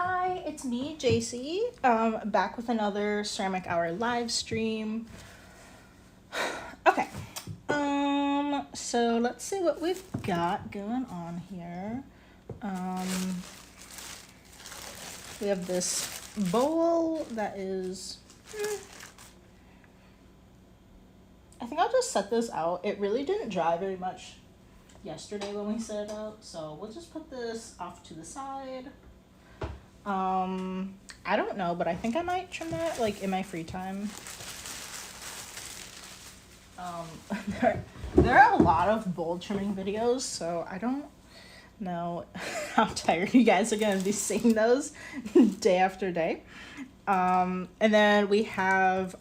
Hi, it's me, JC, back with another Ceramic Hour live stream. Okay, so let's see what we've got going on here. We have this bowl that is, I think I'll just set this out. It really didn't dry very much yesterday when we set it out, so we'll just put this off to the side. I don't know, but I think I might trim that like in my free time. There are a lot of bowl trimming videos, so I don't know how tired you guys are gonna be seeing those day after day. And then we have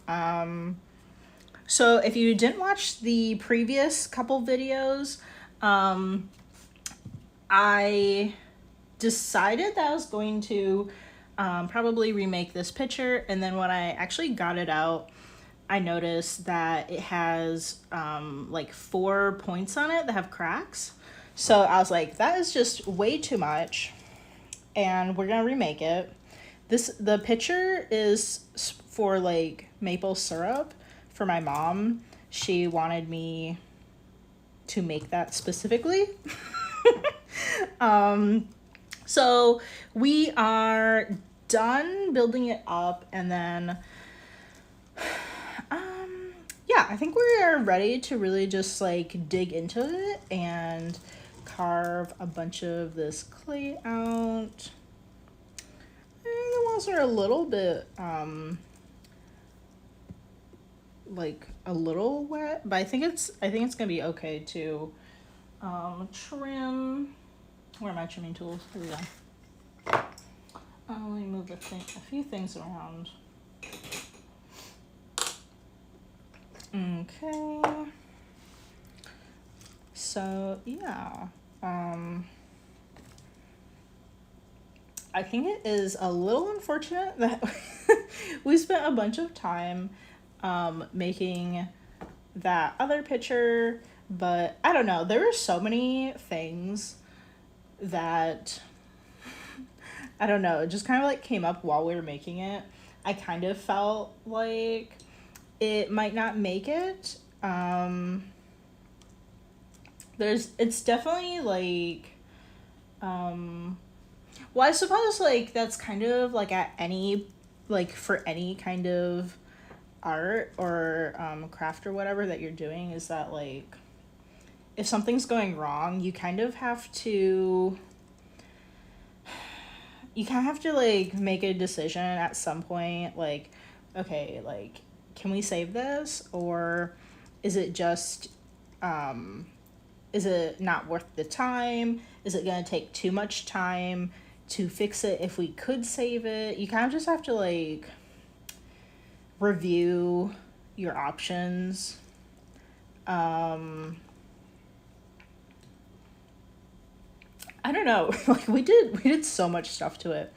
so if you didn't watch the previous couple videos, I decided that I was going to probably remake this picture, and then when I actually got it out, I noticed that it has like 4 points on it that have cracks. So I was like, that is just way too much, and we're gonna remake it. The picture is for like maple syrup for my mom. She wanted me to make that specifically. So we are done building it up, and then yeah, I think we are ready to really just like dig into it and carve a bunch of this clay out. And the walls are a little bit like a little wet, but I think it's gonna be okay to trim. Where are my trimming tools? Here we go. Let me move a few things around. Okay. So yeah, I think it is a little unfortunate that we spent a bunch of time making that other picture, but I don't know. There were so many things that I don't know, it just kind of like came up while we were making it. I kind of felt like it might not make it. It's definitely like well, I suppose like that's kind of like at any, like for any kind of art or craft or whatever that you're doing, is that like if something's going wrong, you kind of have to like make a decision at some point, like, okay, like, can we save this, or is it just is it not worth the time? Is it gonna take too much time to fix it if we could save it? You kind of just have to like review your options. I don't know, like we did so much stuff to it.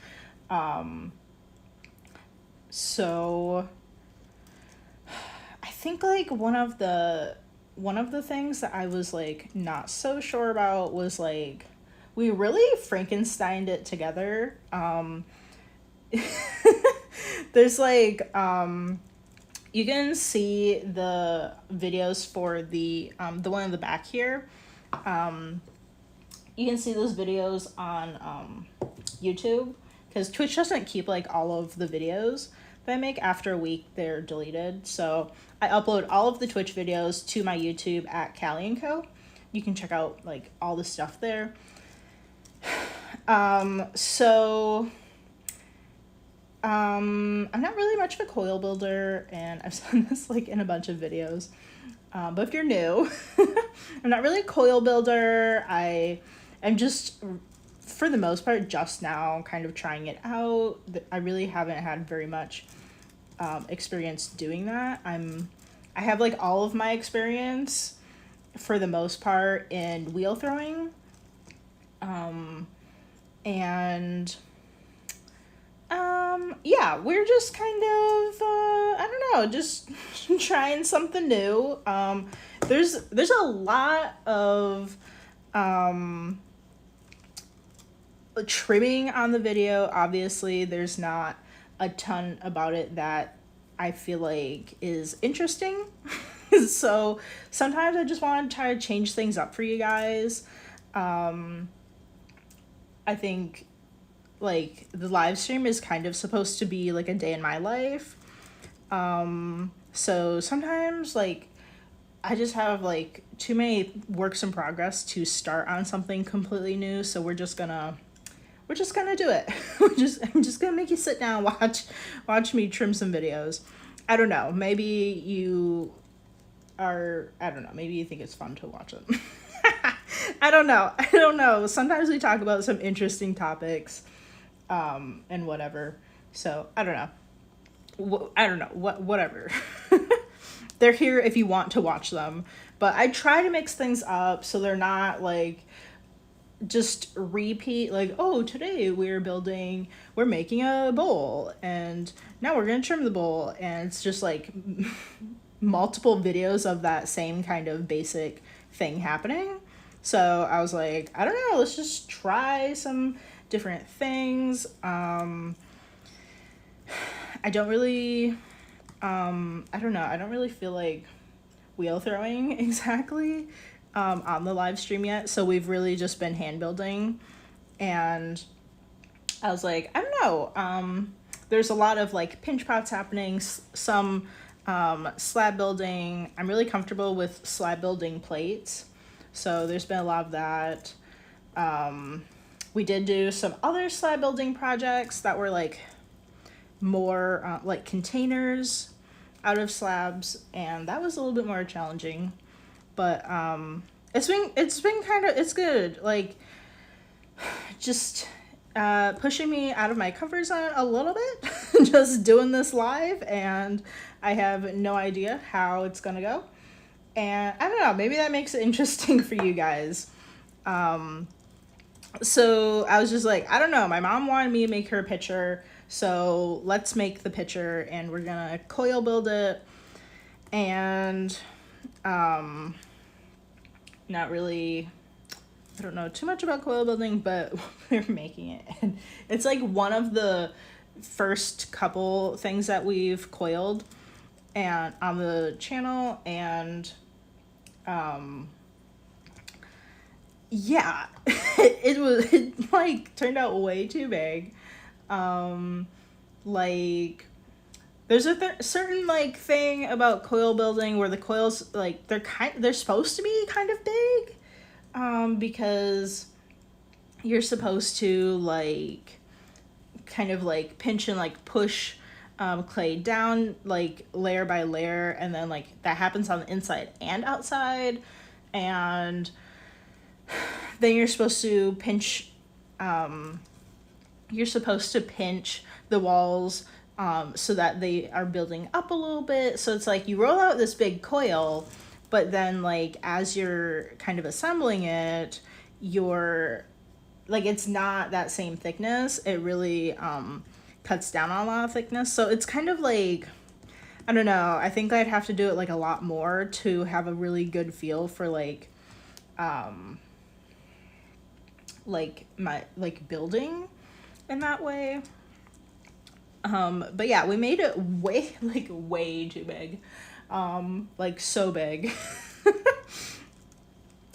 So I think like one of the things that I was like not so sure about was like we really Frankensteined it together. There's like you can see the videos for the one in the back here. You can see those videos on YouTube, because Twitch doesn't keep like all of the videos that I make. After a week they're deleted, so I upload all of the Twitch videos to my YouTube at Callie & Co. You can check out like all the stuff there. So I'm not really much of a coil builder, and I've done this like in a bunch of videos, but if you're new, I'm not really a coil builder. I'm just, for the most part, just now kind of trying it out. I really haven't had very much experience doing that. I have like all of my experience for the most part in wheel throwing, and yeah, we're just kind of I don't know, just trying something new. There's a lot of trimming on the video, obviously there's not a ton about it that I feel like is interesting. So sometimes I just want to try to change things up for you guys. I think like the live stream is kind of supposed to be like a day in my life. So sometimes like I just have like too many works in progress to start on something completely new. So we're just gonna do it. I'm just gonna make you sit down and watch me trim some videos. I don't know. Maybe you are, I don't know. Maybe you think it's fun to watch them. I don't know. Sometimes we talk about some interesting topics, and whatever. So I don't know. Whatever. They're here if you want to watch them. But I try to mix things up so they're not like just repeat, like, oh, today we're making a bowl and now we're gonna trim the bowl, and it's just like multiple videos of that same kind of basic thing happening. So I was like, I don't know, let's just try some different things. I don't really feel like wheel throwing exactly on the live stream yet. So we've really just been hand building, and I was like, I don't know. There's a lot of like pinch pots happening, some slab building. I'm really comfortable with slab building plates. So there's been a lot of that. We did do some other slab building projects that were like more like containers out of slabs, and that was a little bit more challenging. But it's been kind of, it's good, like just pushing me out of my comfort zone a little bit, just doing this live, and I have no idea how it's gonna go. And I don't know, maybe that makes it interesting for you guys. So I was just like, I don't know, my mom wanted me to make her a picture, so let's make the picture, and we're gonna coil build it. And not really, I don't know too much about coil building, but we're making it. And it's like one of the first couple things that we've coiled and on the channel, and yeah, it like turned out way too big. Like there's a certain like thing about coil building where the coils, like they're supposed to be kind of big, because you're supposed to like kind of like pinch and like push clay down like layer by layer, and then like that happens on the inside and outside, and then you're supposed to pinch the walls so that they are building up a little bit. So it's like you roll out this big coil, but then like as you're kind of assembling it, you're like, it's not that same thickness. It really cuts down on a lot of thickness. So it's kind of like, I don't know, I think I'd have to do it like a lot more to have a really good feel for like my like building in that way. But yeah, we made it way too big, like so big.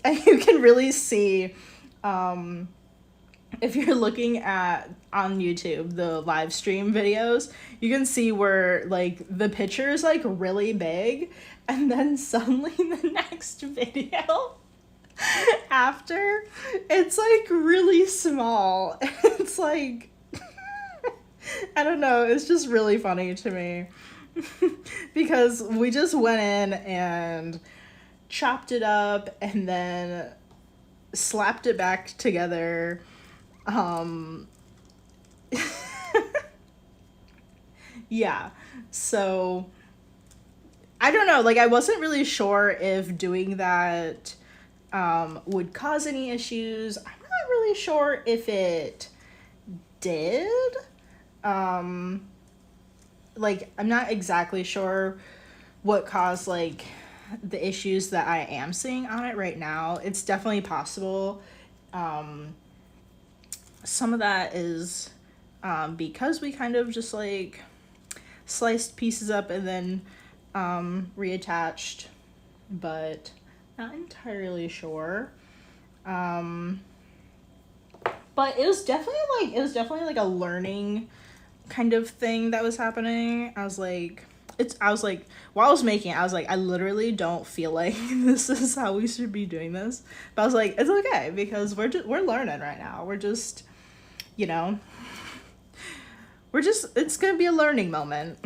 And you can really see, if you're looking at on YouTube the live stream videos, you can see where like the picture is like really big, and then suddenly the next video after, it's like really small. It's like I don't know, it's just really funny to me because we just went in and chopped it up and then slapped it back together. Yeah, so I don't know, like I wasn't really sure if doing that would cause any issues. I'm not really sure if it did. Like I'm not exactly sure what caused like the issues that I am seeing on it right now. It's definitely possible some of that is because we kind of just like sliced pieces up and then reattached, but not entirely sure. But it was definitely like a learning kind of thing that was happening. I was like, while I was making it, I was like, I literally don't feel like this is how we should be doing this. But I was like, it's okay because we're learning right now. We're just, you know, it's gonna be a learning moment.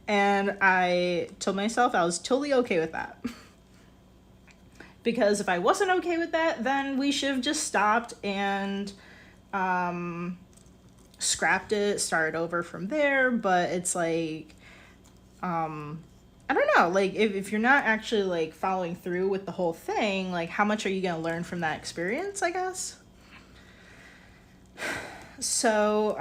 And I told myself I was totally okay with that. Because if I wasn't okay with that, then we should have just stopped and scrapped it, started over from there. But it's like, I don't know, like if you're not actually like following through with the whole thing, like how much are you gonna learn from that experience, I guess? So,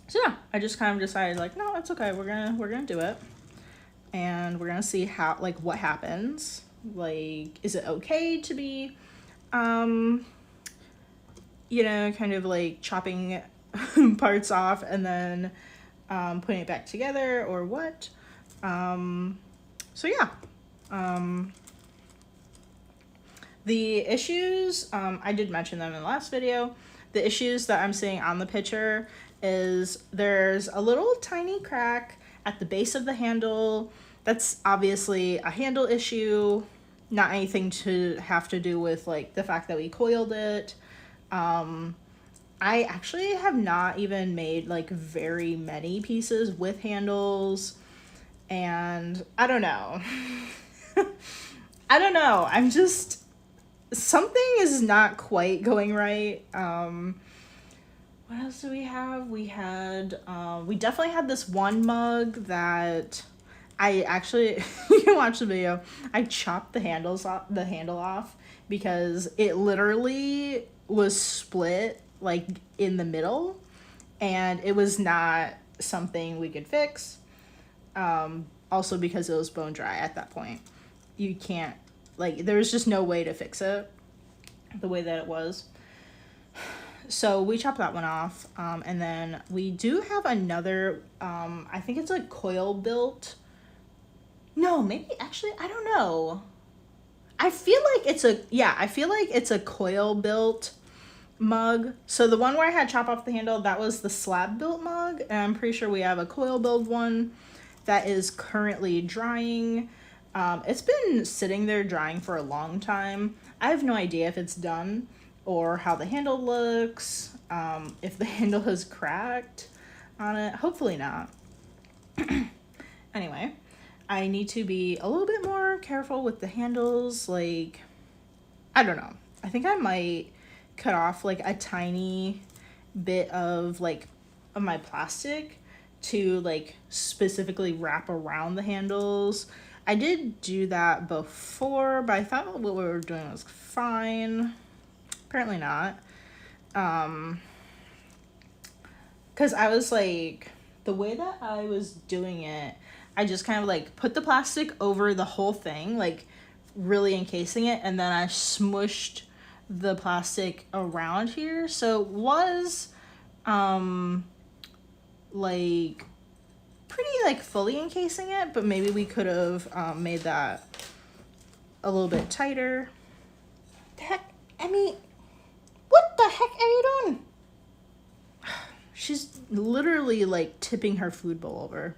so yeah, I just kind of decided like, no, it's okay. We're gonna do it, and we're gonna see how, like, what happens. Like, is it okay to be, you know, kind of like chopping parts off and then putting it back together, or what? So yeah. The issues, I did mention them in the last video. The issues that I'm seeing on the picture is there's a little tiny crack at the base of the handle. That's obviously a handle issue, not anything to have to do with like the fact that we coiled it. I actually have not even made like very many pieces with handles, and I don't know. I don't know. I'm just, something is not quite going right. What else do we have? We definitely had this one mug that I actually, you can watch the video. I chopped the handle off because it literally was split like in the middle, and it was not something we could fix. Also because it was bone dry at that point. You can't, like, there was just no way to fix it the way that it was. So we chopped that one off, and then we do have another, I think it's a coil built. No, maybe, actually, I don't know. I feel like it's a coil built mug. So the one where I had chop off the handle, that was the slab built mug, and I'm pretty sure we have a coil build one that is currently drying. It's been sitting there drying for a long time. I have no idea if it's done or how the handle looks, if the handle has cracked on it. Hopefully not. Anyway, I need to be a little bit more careful with the handles. Like, I don't know. I think I might cut off like a tiny bit of like of my plastic to like specifically wrap around the handles. I did do that before, but I thought what we were doing was fine. Apparently not. Because I was like, the way that I was doing it, I just kind of like put the plastic over the whole thing, like really encasing it, and then I smushed the plastic around here. So it was like pretty like fully encasing it, but maybe we could have made that a little bit tighter. The heck, Emmy, what the heck are you doing? She's literally like tipping her food bowl over.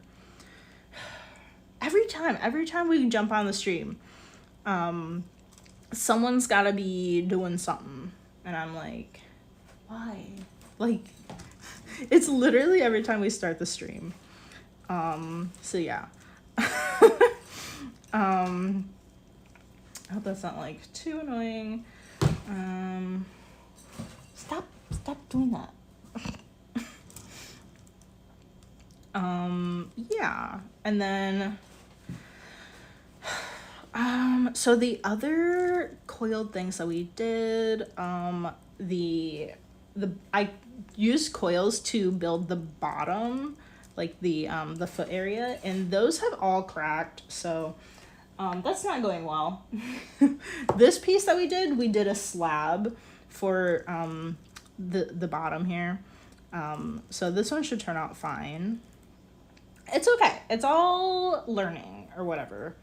Every time we jump on the stream, someone's gotta be doing something, and I'm like, why? Like, it's literally every time we start the stream. So yeah. I hope that's not like too annoying. Stop doing that. Yeah, and then so the other coiled things that we did, I used coils to build the bottom, like the foot area, and those have all cracked, so that's not going well. This piece that we did a slab for the bottom here. So this one should turn out fine. It's okay. It's all learning or whatever.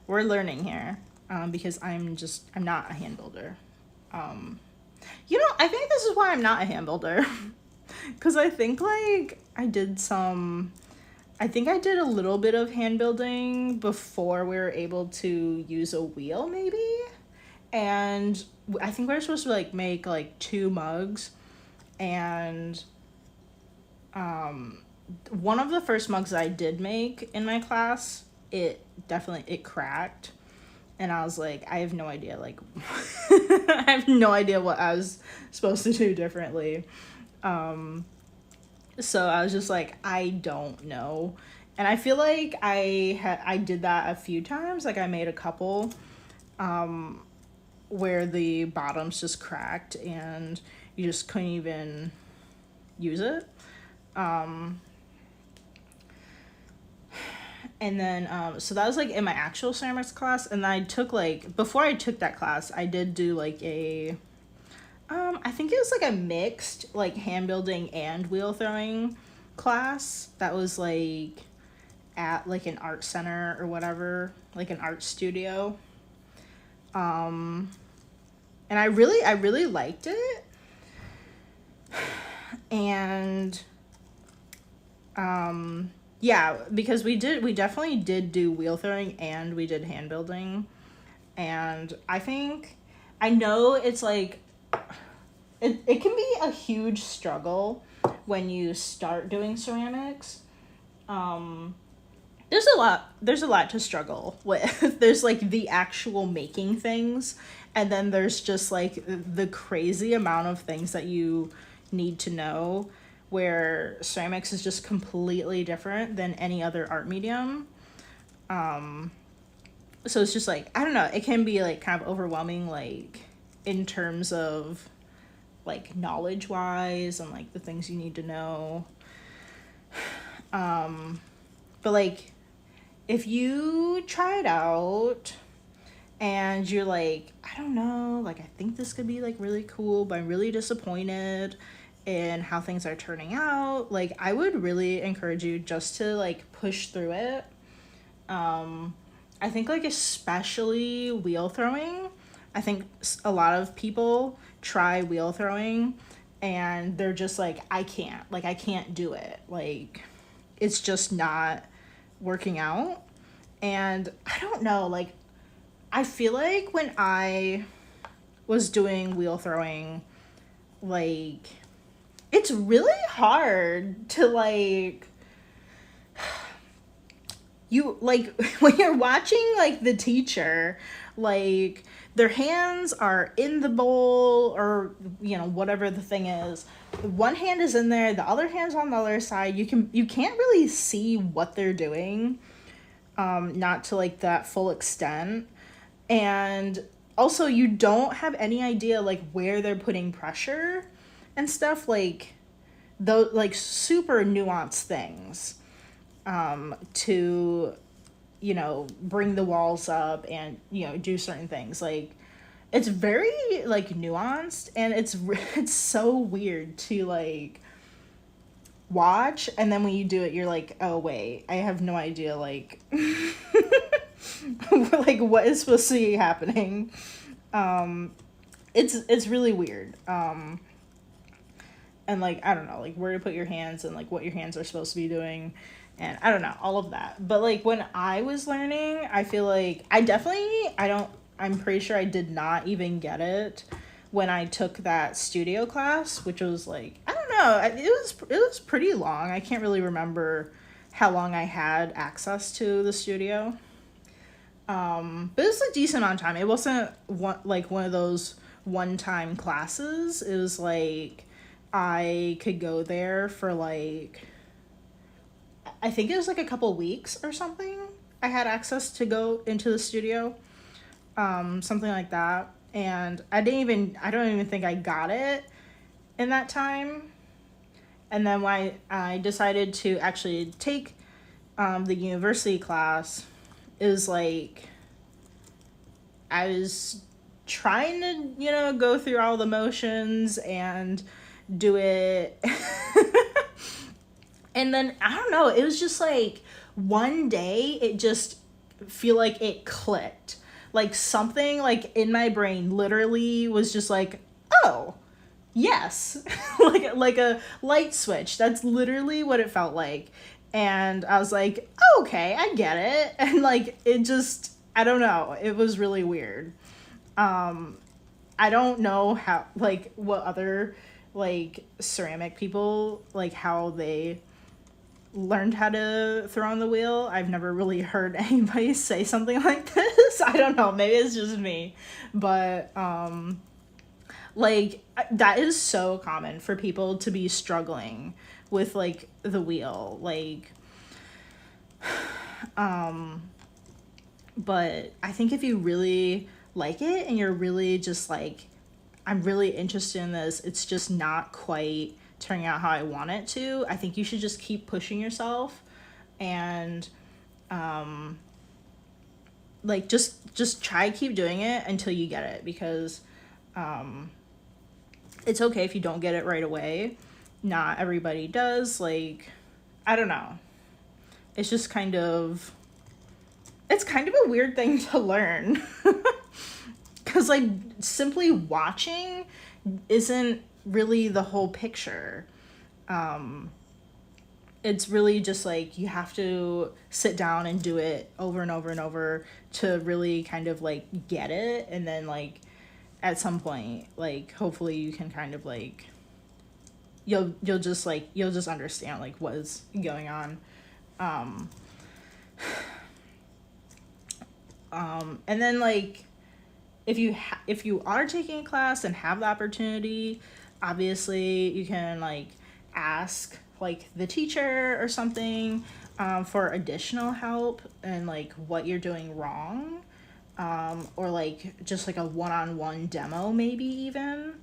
We're learning here, because I'm not a hand builder. I think this is why I'm not a hand builder. Because I think like I did a little bit of hand building before we were able to use a wheel maybe. And I think we were supposed to like make like 2 mugs, and one of the first mugs that I did make in my class, it cracked, and I was like, I have no idea, like I have no idea what I was supposed to do differently. So I was just like, I don't know. And I feel like I did that a few times. Like I made a couple where the bottoms just cracked and you just couldn't even use it. And then, so that was like in my actual ceramics class. And then I took like, before I took that class, I did do like I think it was like a mixed like hand building and wheel throwing class that was like at like an art center or whatever, like an art studio. And I really liked it. And yeah, because we definitely did do wheel throwing and we did hand building. And I know it's like, it can be a huge struggle when you start doing ceramics. There's a lot to struggle with. There's like the actual making things, and then there's just like the crazy amount of things that you need to know, where ceramics is just completely different than any other art medium. So it's just like, I don't know, it can be like kind of overwhelming, like in terms of like knowledge wise and like the things you need to know. But like if you try it out and you're like, I don't know, like I think this could be like really cool, but I'm really disappointed in how things are turning out, like I would really encourage you just to like push through it. I think like especially wheel throwing, I think a lot of people try wheel throwing and they're just like, I can't do it, like it's just not working out. And I don't know, like I feel like when I was doing wheel throwing, like it's really hard to like, you like when you're watching like the teacher, like their hands are in the bowl or whatever the thing is, one hand is in there, the other hand's on the other side, you can't really see what they're doing, not to like that full extent. And also you don't have any idea like where they're putting pressure and stuff, like those like super nuanced things, to bring the walls up and do certain things. Like it's very like nuanced, and it's so weird to like watch, and then when you do it you're like, oh wait, I have no idea like like what is supposed to be happening. It's really weird. And like I don't know, like where to put your hands and like what your hands are supposed to be doing, and I don't know, all of that. But like when I was learning, I feel like I'm pretty sure I did not even get it when I took that studio class, which was like, I don't know, it was pretty long. I can't really remember how long I had access to the studio. But it was a decent amount of time. It wasn't one of those one-time classes. It was like I could go there for like, I think it was like a couple weeks or something. I had access to go into the studio, something like that. And I don't even think I got it in that time. And then when I decided to actually take the university class, it was like I was trying to, you know, go through all the motions and do it. And then, I don't know, it was just like one day it just feel like it clicked. Like something like in my brain literally was just like, oh, yes. like a light switch. That's literally what it felt like. And I was like, oh, okay, I get it. And like it just, I don't know, it was really weird. I don't know how, like, what other like ceramic people, like how they learned how to throw on the wheel. I've never really heard anybody say something like this. I don't know, maybe it's just me, but like that is so common for people to be struggling with like the wheel, like but I think if you really like it and you're really just like, I'm really interested in this, it's just not quite turning out how I want it to, I think you should just keep pushing yourself and like just try keep doing it until you get it, because it's okay if you don't get it right away. Not everybody does. Like, I don't know. It's just kind of, it's kind of a weird thing to learn. Because like simply watching isn't really the whole picture. It's really just like you have to sit down and do it over and over and over to really kind of like get it, and then like at some point like hopefully you can kind of like you'll just understand like what is going on. And then like if you are taking a class and have the opportunity, obviously you can like ask like the teacher or something for additional help and like what you're doing wrong, or like just like a one-on-one demo maybe even.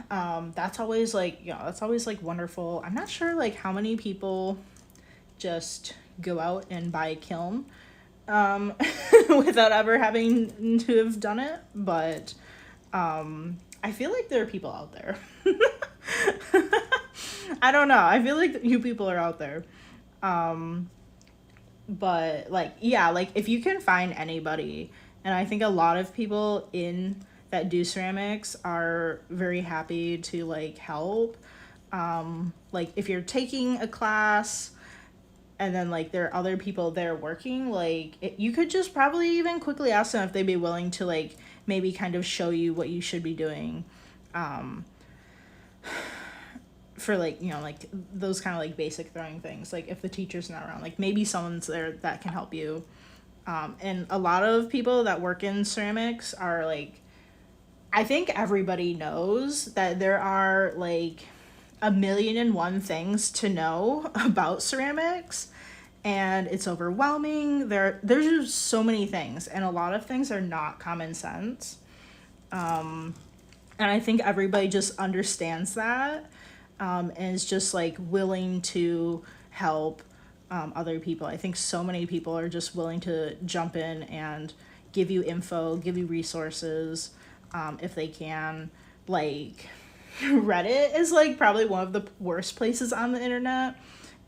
That's always like, you know, that's always like wonderful. I'm not sure like how many people just go out and buy a kiln without ever having to have done it, but I feel like there are people out there. I don't know, I feel like you people are out there. But like, yeah, like if you can find anybody, and I think a lot of people in that do ceramics are very happy to like help. Like if you're taking a class and then like there are other people there working, like you could just probably even quickly ask them if they'd be willing to like maybe kind of show you what you should be doing, for like, you know, like those kind of like basic throwing things. Like if the teacher's not around, like maybe someone's there that can help you. And a lot of people that work in ceramics are like, I think everybody knows that there are like 1,000,001 things to know about ceramics, and it's overwhelming. There's just so many things, and a lot of things are not common sense. And I think everybody just understands that, and is just like willing to help other people. I think so many people are just willing to jump in and give you info, give you resources, if they can. Like Reddit is like probably one of the worst places on the internet,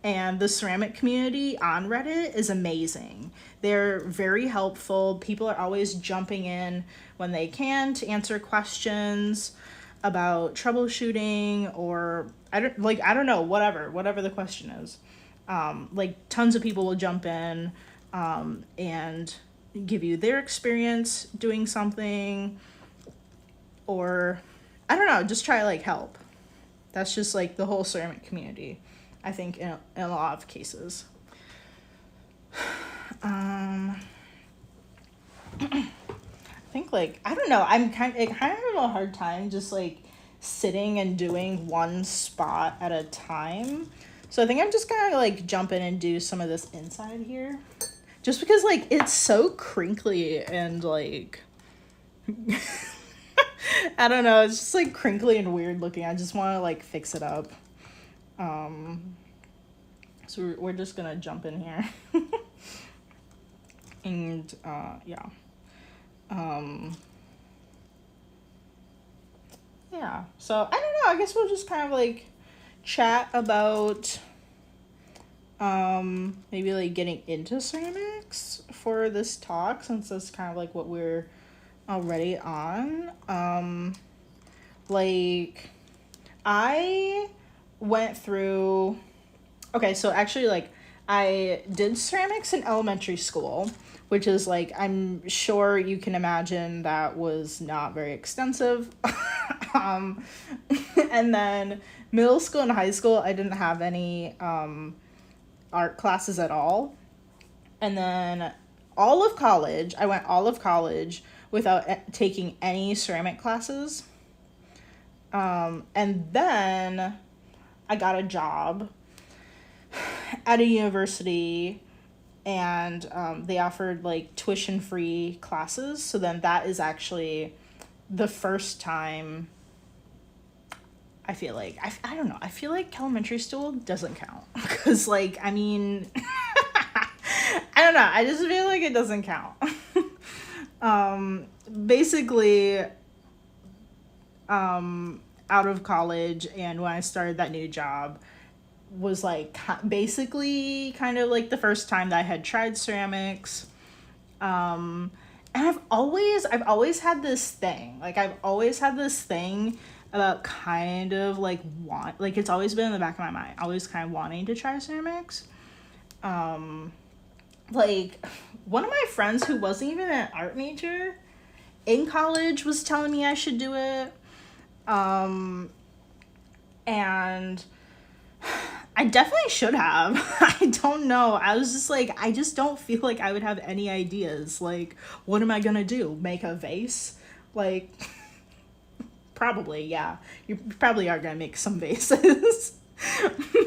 and the ceramic community on Reddit is amazing. They're very helpful. People are always jumping in when they can to answer questions about troubleshooting, or I don't know, whatever the question is. Like tons of people will jump in and give you their experience doing something, or I don't know, just try to like help. That's just like the whole ceramic community, I think, in a lot of cases. I think like, I don't know, I kind of have a hard time just like sitting and doing one spot at a time. So I think I'm just gonna like jump in and do some of this inside here, just because like it's so crinkly and like I don't know, it's just like crinkly and weird looking. I just want to like fix it up. So we're just gonna jump in here. And yeah. Yeah. So I don't know. I guess we'll just kind of like chat about maybe like getting into ceramics for this talk, since that's kind of like what we're already on. Like I went through, okay, so actually like I did ceramics in elementary school, which is like, I'm sure you can imagine that was not very extensive. um and then middle school and high school I didn't have any art classes at all. And then I went all of college without taking any ceramic classes. And then I got a job at a university, and they offered like tuition free classes. So then that is actually the first time I feel like, I don't know, I feel like elementary school doesn't count. Because, like, I mean, I don't know, I just feel like it doesn't count. Basically, out of college and when I started that new job was like basically kind of like the first time that I had tried ceramics. And I've always had this thing. Like, I've always had this thing about kind of like like it's always been in the back of my mind, always kind of wanting to try ceramics. Like, one of my friends who wasn't even an art major in college was telling me I should do it. And I definitely should have. I don't know. I was just like, I just don't feel like I would have any ideas. Like, what am I gonna do? Make a vase? Like, probably, yeah. You probably are gonna make some vases.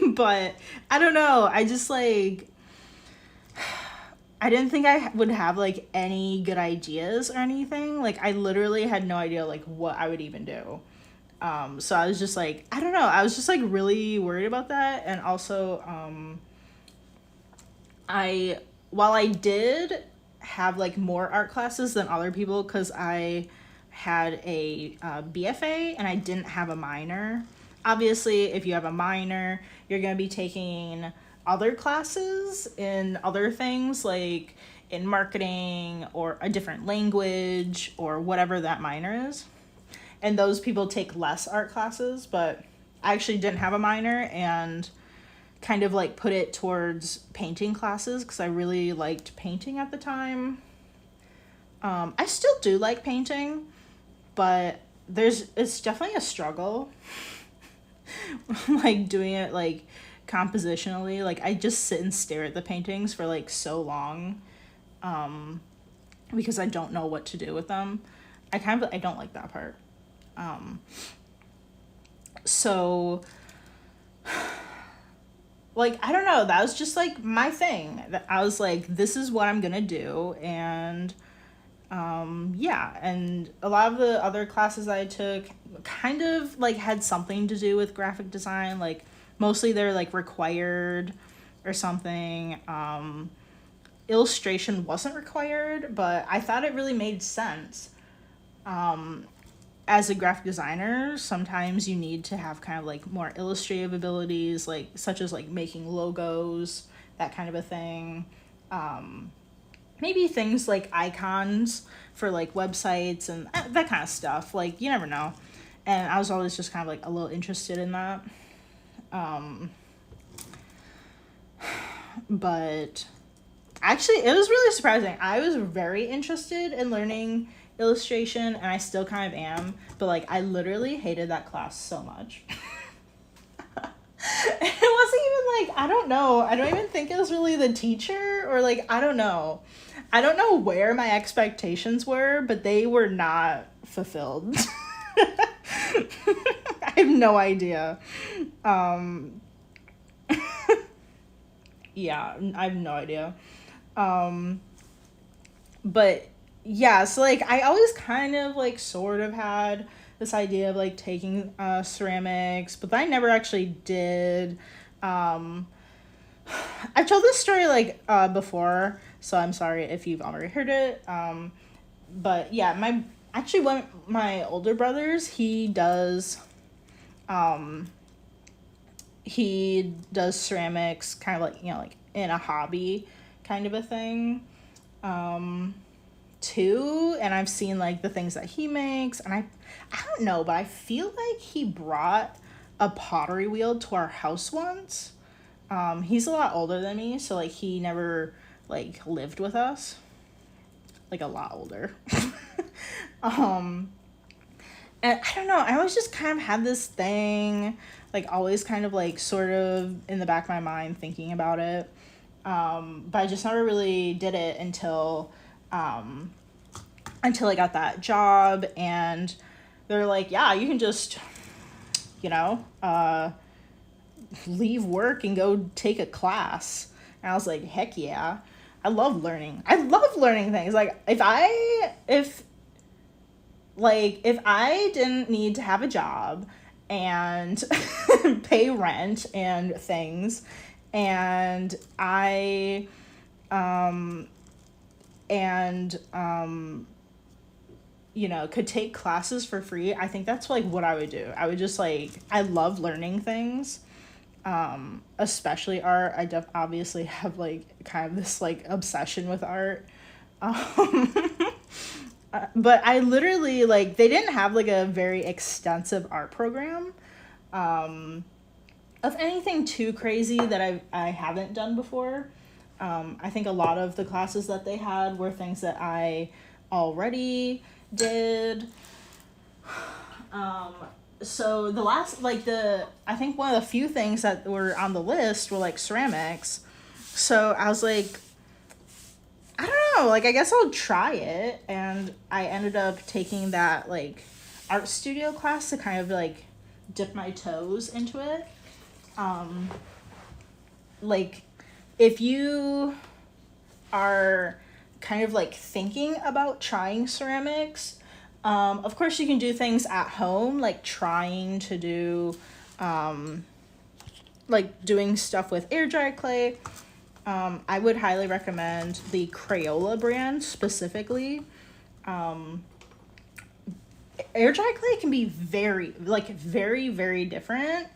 But I don't know. I just like, I didn't think I would have like any good ideas or anything. Like, I literally had no idea like what I would even do. So I was just like, I don't know. I was just like really worried about that. And also, while I did have like more art classes than other people, because I had a BFA and I didn't have a minor. Obviously, if you have a minor, you're going to be taking other classes in other things, like in marketing or a different language or whatever that minor is. And those people take less art classes, but I actually didn't have a minor and kind of like put it towards painting classes because I really liked painting at the time. I still do like painting, but it's definitely a struggle. Like, doing it like compositionally. Like, I just sit and stare at the paintings for like so long, because I don't know what to do with them. I don't like that part. So like, I don't know, that was just like my thing. I was like, this is what I'm gonna do. And yeah, and a lot of the other classes I took kind of like had something to do with graphic design. Like, mostly they're like required or something. Illustration wasn't required, but I thought it really made sense. As a graphic designer, sometimes you need to have kind of like more illustrative abilities, like such as like making logos, that kind of a thing. Maybe things like icons for like websites and that kind of stuff. Like, you never know. And I was always just kind of like a little interested in that. But actually, it was really surprising. I was very interested in learning illustration, and I still kind of am, but like, I literally hated that class so much. It wasn't even like, I don't know, I don't even think it was really the teacher, or like, I don't know where my expectations were, but they were not fulfilled. I have no idea. Yeah, I have no idea. But yeah, so like, I always kind of like sort of had this idea of like taking ceramics, but I never actually did. I've told this story like before, so I'm sorry if you've already heard it. But yeah, actually one of my older brothers, he does ceramics kind of like, like in a hobby kind of a thing, too. And I've seen like the things that he makes, and I don't know, but I feel like he brought a pottery wheel to our house once. He's a lot older than me, so like he never like lived with us, like a lot older. And I don't know, I always just kind of had this thing, like always kind of like sort of in the back of my mind thinking about it. But I just never really did it until I got that job, and they're like, yeah, you can just, you know, leave work and go take a class. And I was like, heck yeah. I love learning. I love learning things. Like if I didn't need to have a job and pay rent and things, and I could take classes for free, I think that's like what I would do. I would just like, I love learning things, especially art. I obviously have like kind of this like obsession with art. But I literally, like, they didn't have like a very extensive art program, of anything too crazy that I haven't done before. I think a lot of the classes that they had were things that I already did. So I think one of the few things that were on the list were like ceramics. So I was like, I don't know, like I guess I'll try it. And I ended up taking that like art studio class to kind of like dip my toes into it. Like if you are kind of like thinking about trying ceramics, of course you can do things at home, like trying to do like doing stuff with air dry clay. I would highly recommend the Crayola brand specifically. Air dry clay can be very, very different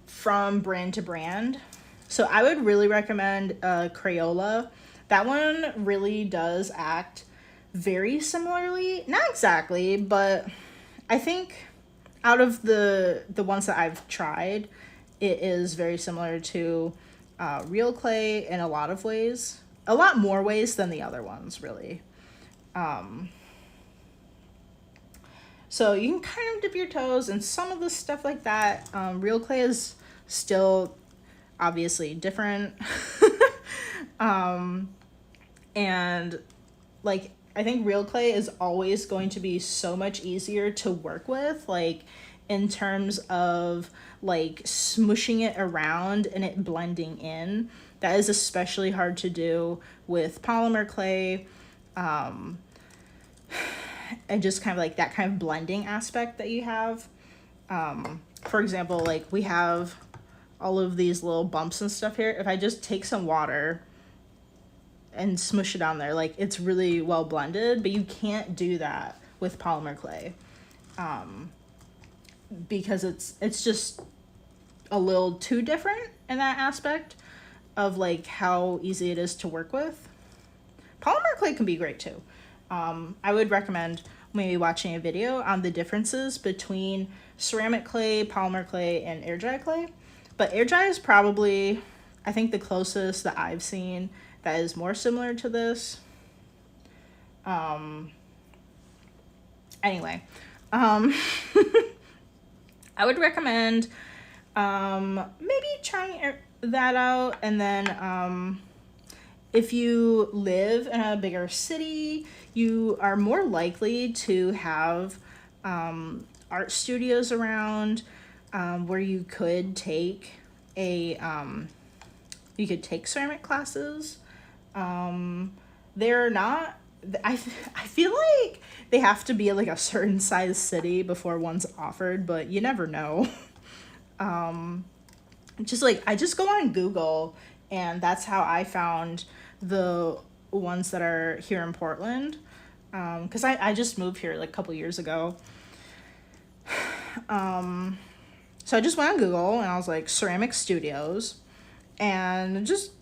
from brand to brand. So I would really recommend Crayola. That one really does act very similarly. Not exactly, but I think out of the ones that I've tried, it is very similar to real clay in a lot of ways. A lot more ways than the other ones, really. So you can kind of dip your toes in some of the stuff like that. Real clay is still obviously different. And like, I think real clay is always going to be so much easier to work with, like in terms of like smushing it around and it blending in. That is especially hard to do with polymer clay. And just kind of like that kind of blending aspect that you have. For example, like we have all of these little bumps and stuff here. If I just take some water and smush it on there, like it's really well blended, but you can't do that with polymer clay. Because it's just a little too different in that aspect of like how easy it is to work with. Polymer clay can be great too. I would recommend maybe watching a video on the differences between ceramic clay, polymer clay, and air dry clay. But air dry is probably, I think, the closest that I've seen that is more similar to this. Anyway, I would recommend maybe trying that out. And then if you live in a bigger city, you are more likely to have art studios around where you could take ceramic classes. They're not, I feel like they have to be like a certain size city before one's offered, but you never know. Just like, I just go on Google, and that's how I found the ones that are here in Portland. because I just moved here like a couple years ago. So I just went on Google and I was like ceramic studios, and just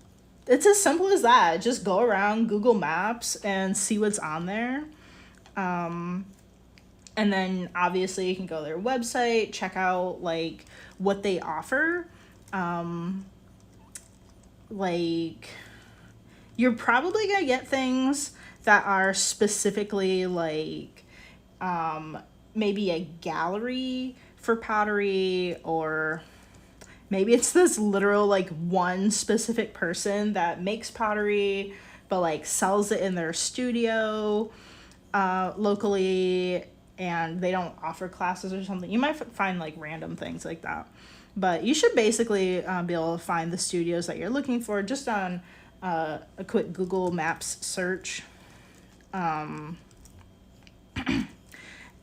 it's as simple as that. Just go around Google Maps and see what's on there. And then obviously you can go to their website, check out like what they offer. Like you're probably gonna get things that are specifically like maybe a gallery for pottery, or maybe it's this literal like one specific person that makes pottery but like sells it in their studio locally, and they don't offer classes or something. You might find like random things like that, but you should basically be able to find the studios that you're looking for just on a quick Google Maps search.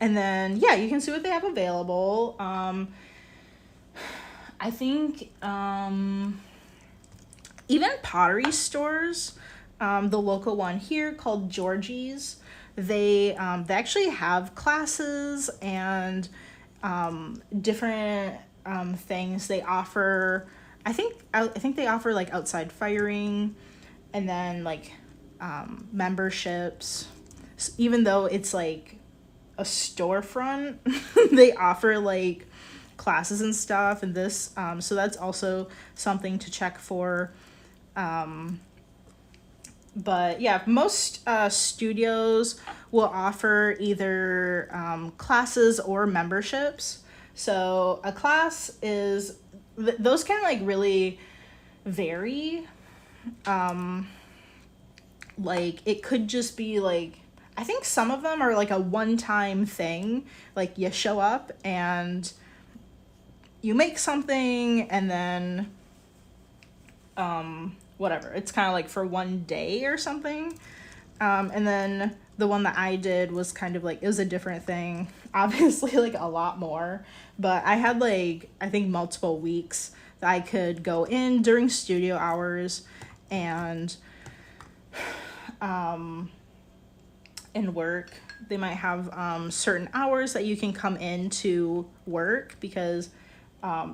And then yeah, you can see what they have available. I think even pottery stores, the local one here called Georgie's, they actually have classes and different things they offer. I think they offer like outside firing, and then like memberships. Even though it's like a storefront, they offer like classes and stuff, and this so that's also something to check for. But yeah, most studios will offer either classes or memberships. So a class is those can like really vary. Like it could just be like, I think some of them are like a one-time thing. Like you show up and you make something, and then whatever, it's kind of like for one day or something. And then the one that I did was kind of like, it was a different thing, obviously like a lot more, but I had like I think multiple weeks that I could go in during studio hours and work. They might have certain hours that you can come in to work, because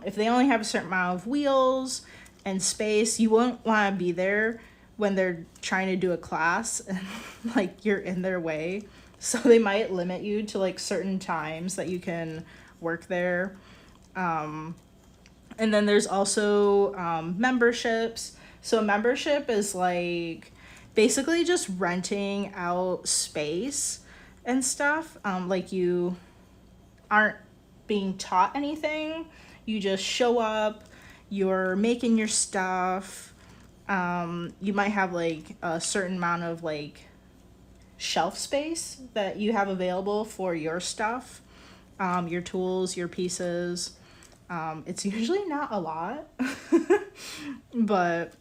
if they only have a certain amount of wheels and space, you won't want to be there when they're trying to do a class and like you're in their way. So they might limit you to like certain times that you can work there. And then there's also memberships. So a membership is like basically just renting out space and stuff. Like you aren't being taught anything. You just show up, you're making your stuff. You might have like a certain amount of like shelf space that you have available for your stuff, your tools, your pieces. It's usually not a lot, but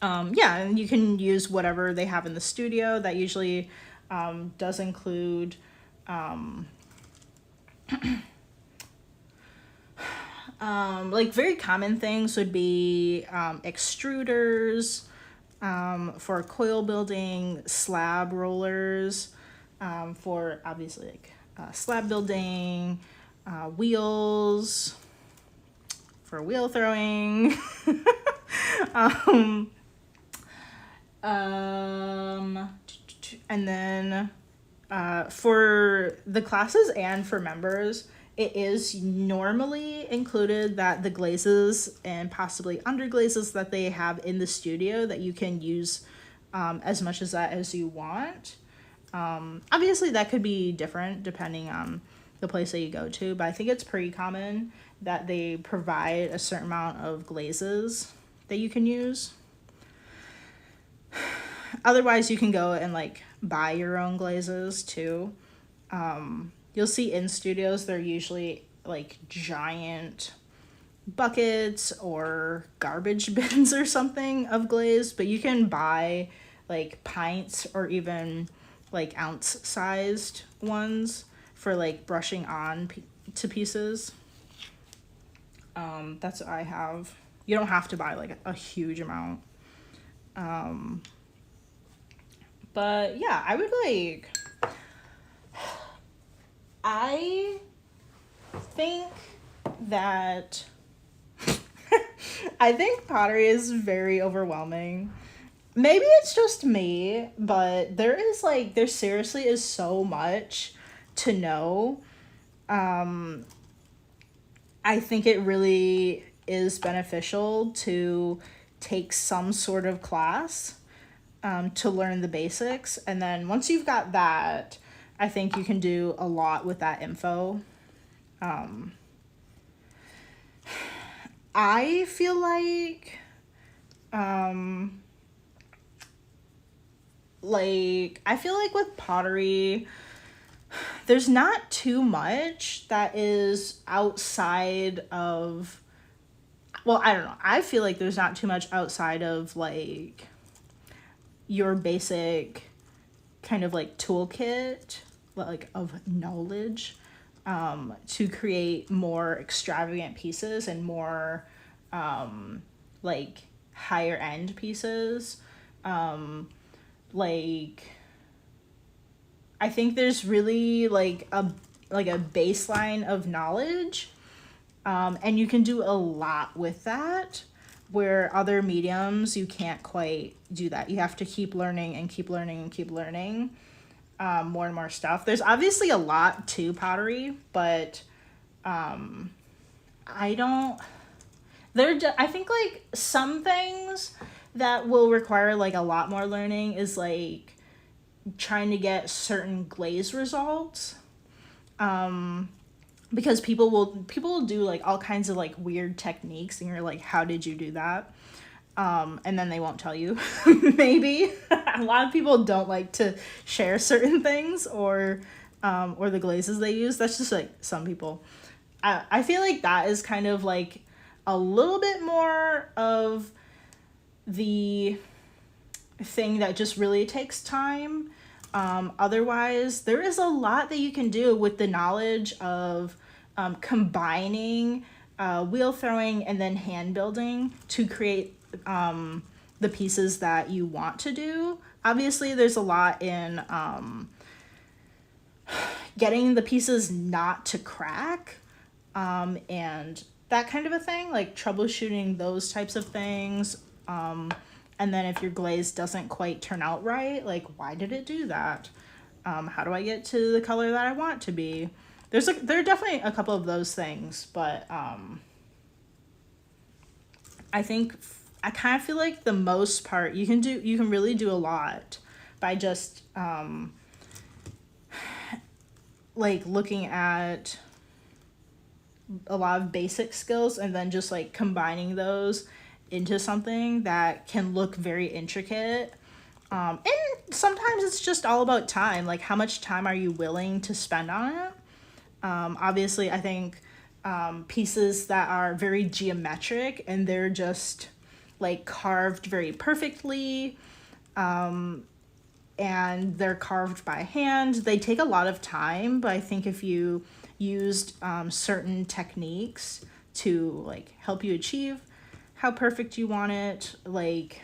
yeah, and you can use whatever they have in the studio. That usually does include like very common things would be extruders for coil building, slab rollers for obviously like slab building, wheels for wheel throwing. And then for the classes and for members, it is normally included that the glazes and possibly underglazes that they have in the studio that you can use as much as that as you want. Obviously that could be different depending on the place that you go to, but I think it's pretty common that they provide a certain amount of glazes that you can use. Otherwise you can go and like buy your own glazes too. You'll see in studios they're usually like giant buckets or garbage bins or something of glaze, but you can buy like pints or even like ounce sized ones for like brushing on to pieces. That's what I have. You don't have to buy like a huge amount. But yeah, I would like I think that I think pottery is very overwhelming. Maybe it's just me, but there seriously is so much to know. I think it really is beneficial to take some sort of class to learn the basics. And then once you've got that, I think you can do a lot with that info. I feel like with pottery, there's not too much that is outside of, well, I don't know. I feel like there's not too much outside of like your basic kind of like toolkit, like of knowledge, to create more extravagant pieces and more like higher end pieces. Like I think there's really like a baseline of knowledge, and you can do a lot with that, where other mediums you can't quite do that. You have to keep learning and keep learning and keep learning more and more stuff. There's obviously a lot to pottery, but I think like some things that will require like a lot more learning is like trying to get certain glaze results, because people will do like all kinds of like weird techniques and you're like, how did you do that? And then they won't tell you. Maybe a lot of people don't like to share certain things or the glazes they use. That's just like some people. I feel like that is kind of like a little bit more of the thing that just really takes time. Otherwise, there is a lot that you can do with the knowledge of combining wheel throwing and then hand building to create the pieces that you want to do. Obviously, there's a lot in getting the pieces not to crack, and that kind of a thing, like troubleshooting those types of things. And then if your glaze doesn't quite turn out right, like, why did it do that? How do I get to the color that I want to be? There are definitely a couple of those things, but I kind of feel like the most part you can really do a lot by just like looking at a lot of basic skills and then just like combining those into something that can look very intricate. And sometimes it's just all about time. Like, how much time are you willing to spend on it? Obviously, I think pieces that are very geometric and they're just like carved very perfectly, and they're carved by hand, they take a lot of time. But I think if you used certain techniques to like help you achieve how perfect you want it, like,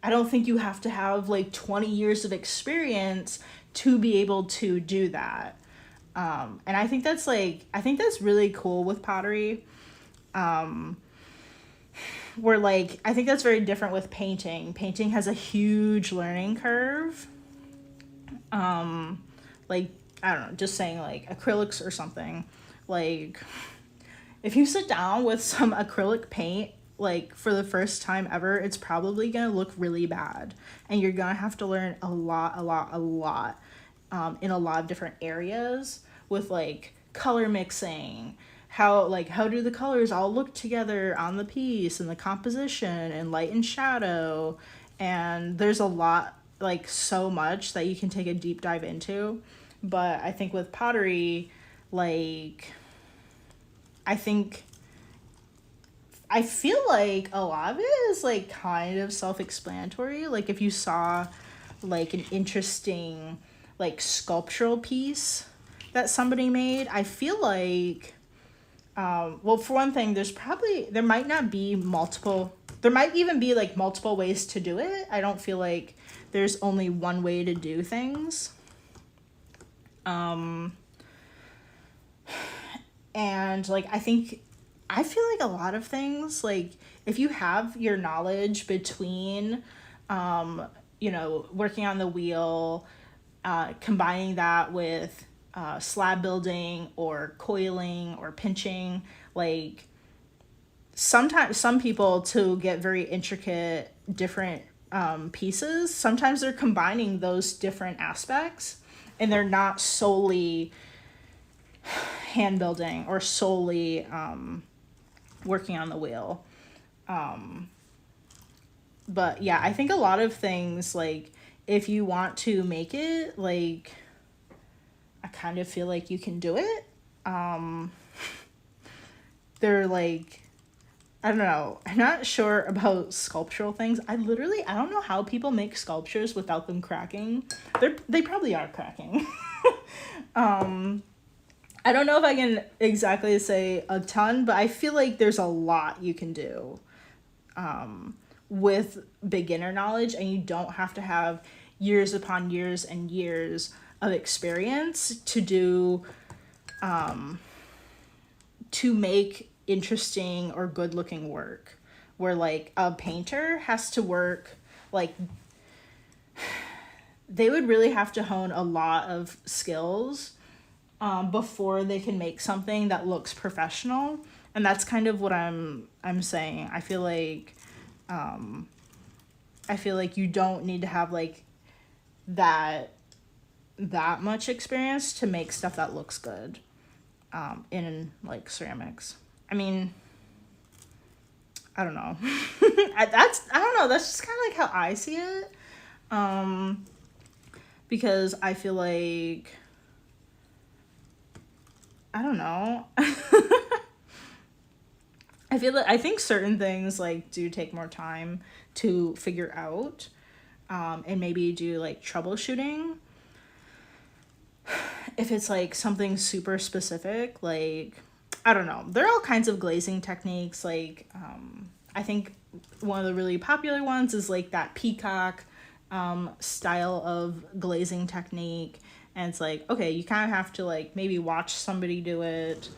I don't think you have to have like 20 years of experience to be able to do that. And I think that's really cool with pottery. Where like, I think that's very different with painting. Painting has a huge learning curve. Like, I don't know, just saying like acrylics or something. Like, if you sit down with some acrylic paint, like for the first time ever, it's probably gonna look really bad, and you're gonna have to learn a lot in a lot of different areas with like color mixing, how do the colors all look together on the piece, and the composition and light and shadow. And there's a lot, like so much that you can take a deep dive into. But I think with pottery, like, I feel like a lot of it is like kind of self-explanatory. Like, if you saw like an interesting like sculptural piece that somebody made, I feel like well, for one thing, there might even be like multiple ways to do it. I don't feel like there's only one way to do things. And like I feel like a lot of things, like if you have your knowledge between working on the wheel, combining that with slab building or coiling or pinching, like sometimes some people, to get very intricate different pieces, sometimes they're combining those different aspects and they're not solely hand building or solely working on the wheel. But yeah, I think a lot of things, like if you want to make it, like I kind of feel like you can do it. They're like, I don't know. I'm not sure about sculptural things. I don't know how people make sculptures without them cracking. They probably are cracking. I don't know if I can exactly say a ton, but I feel like there's a lot you can do with beginner knowledge, and you don't have to have years upon years and years of experience to do to make interesting or good looking work, where like a painter has to work, like they would really have to hone a lot of skills before they can make something that looks professional. And that's kind of what I'm saying. I feel like you don't need to have like that much experience to make stuff that looks good in like ceramics. I mean, I don't know. I don't know. That's just kind of like how I see it. Because I feel like, I don't know. I think certain things like do take more time to figure out, and maybe do like troubleshooting. If it's like something super specific, like, I don't know. There are all kinds of glazing techniques. Like, I think one of the really popular ones is like that peacock style of glazing technique. And it's like, okay, you kind of have to like maybe watch somebody do it.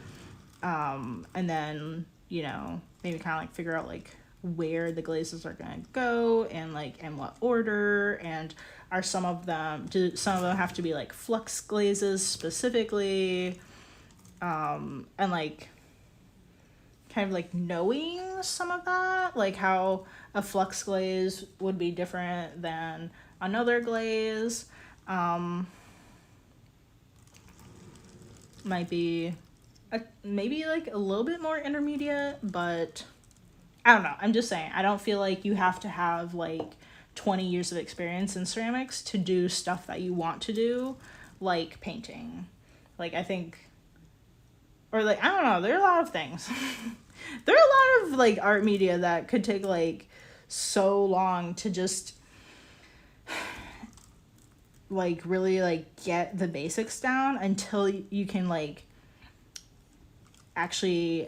And then, maybe kind of like figure out like where the glazes are going to go and like in what order. And do some of them have to be like flux glazes specifically? And like kind of like knowing some of that, like how a flux glaze would be different than another glaze, might be maybe like a little bit more intermediate, but I don't know. I'm just saying, I don't feel like you have to have like 20 years of experience in ceramics to do stuff that you want to do, like painting. Like, I think, or like, I don't know, there are a lot of things. There are a lot of like art media that could take like so long to just like really like get the basics down until you can like actually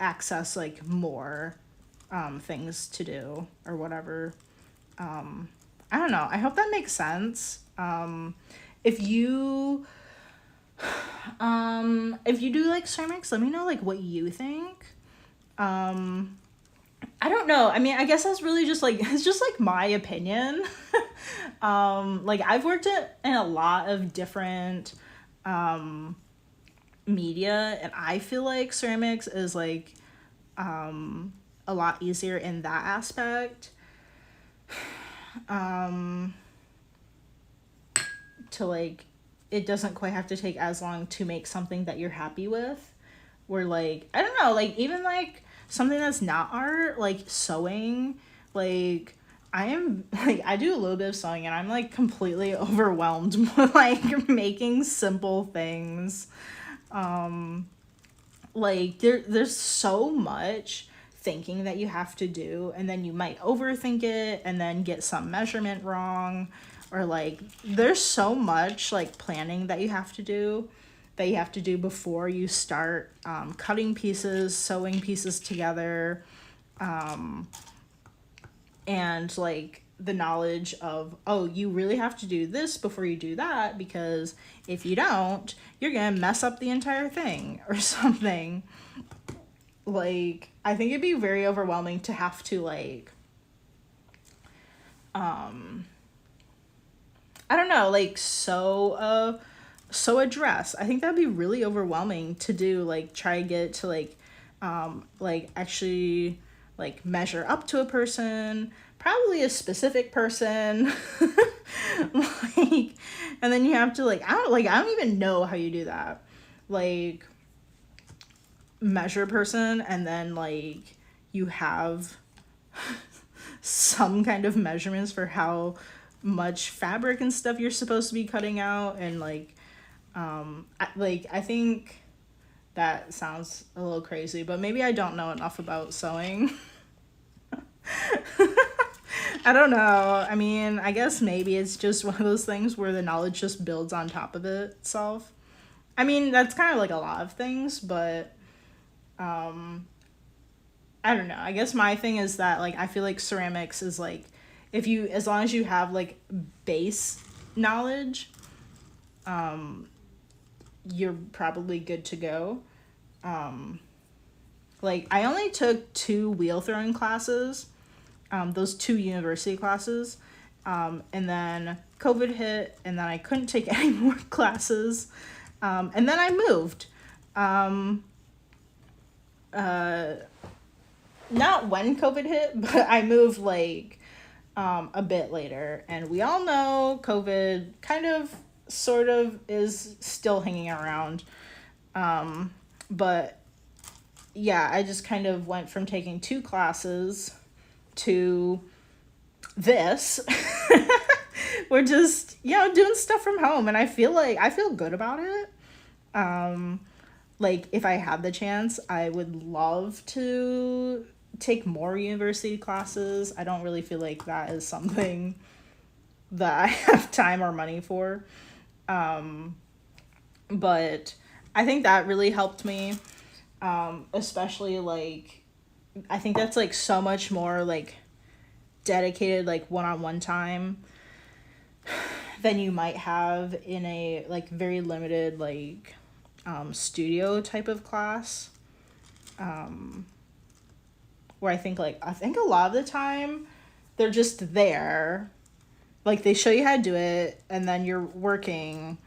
access like more things to do or whatever. I don't know. I hope that makes sense. If you do like ceramics, let me know like what you think. I don't know. I mean, I guess that's really just like, it's just like my opinion. Like I've worked in a lot of different media, and I feel like ceramics is like a lot easier in that aspect. To like, it doesn't quite have to take as long to make something that you're happy with. Where like, I don't know, like even like something that's not art, like sewing, like I do a little bit of sewing and I'm like completely overwhelmed with like making simple things. Like there's so much thinking that you have to do, and then you might overthink it and then get some measurement wrong, or like there's so much like planning that you have to do before you start cutting pieces, sewing pieces together, and like the knowledge of, oh, you really have to do this before you do that, because if you don't, you're gonna mess up the entire thing or something. Like, I think it'd be very overwhelming to have to, like, I don't know, like, sew a dress. I think that'd be really overwhelming to do, like, try to get to, like actually, like, measure up to a person, probably a specific person. Like, and then you have to, like, I don't even know how you do that. Like, measure a person, and then, like, you have some kind of measurements for how much fabric and stuff you're supposed to be cutting out, and, like, I think that sounds a little crazy, but maybe I don't know enough about sewing. I don't know. I mean, I guess maybe it's just one of those things where the knowledge just builds on top of itself. I mean, that's kind of like a lot of things, but I don't know. I guess my thing is that, like, I feel like ceramics is, like, as long as you have, like, base knowledge, you're probably good to go. Like, I only took 2 wheel throwing classes, those 2 university classes, and then COVID hit, and then I couldn't take any more classes, and then I moved. Not when COVID hit, but I moved, like, a bit later, and we all know COVID kind of sort of is still hanging around, but yeah, I just kind of went from taking 2 classes to this. We're just, doing stuff from home, and I feel good about it. Like, if I had the chance, I would love to take more university classes. I don't really feel like that is something that I have time or money for. But I think that really helped me. Especially, like, I think that's, like, so much more, like, dedicated, like, one-on-one time than you might have in a, like, very limited, like, studio type of class. Where I think a lot of the time they're just there. Like, they show you how to do it, and then you're working,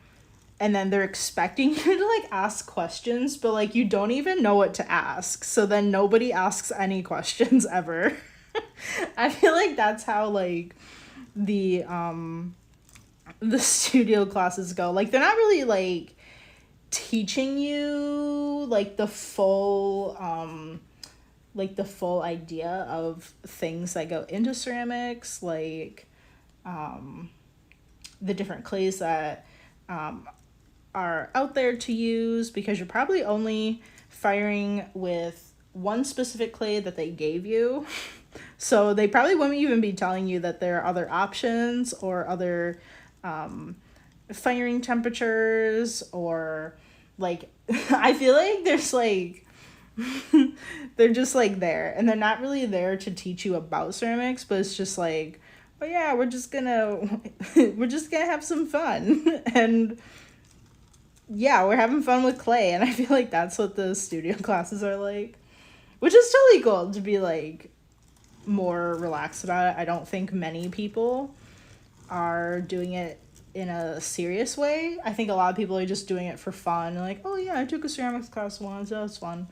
and then they're expecting you to, like, ask questions, but, like, you don't even know what to ask. So then nobody asks any questions ever. I feel like that's how, like, the studio classes go. Like, they're not really, like, teaching you, like, the full idea of things that go into ceramics, like, the different clays that are out there to use, because you're probably only firing with one specific clay that they gave you. So they probably wouldn't even be telling you that there are other options or other firing temperatures, or, like, I feel like there's, like, they're just, like, there, and they're not really there to teach you about ceramics, but it's just like, oh yeah, we're just gonna have some fun. And yeah, we're having fun with clay, and I feel like that's what the studio classes are like, which is totally cool to be, like, more relaxed about it. I don't think many people are doing it in a serious way. I think a lot of people are just doing it for fun, like, oh yeah, I took a ceramics class once, that was fun.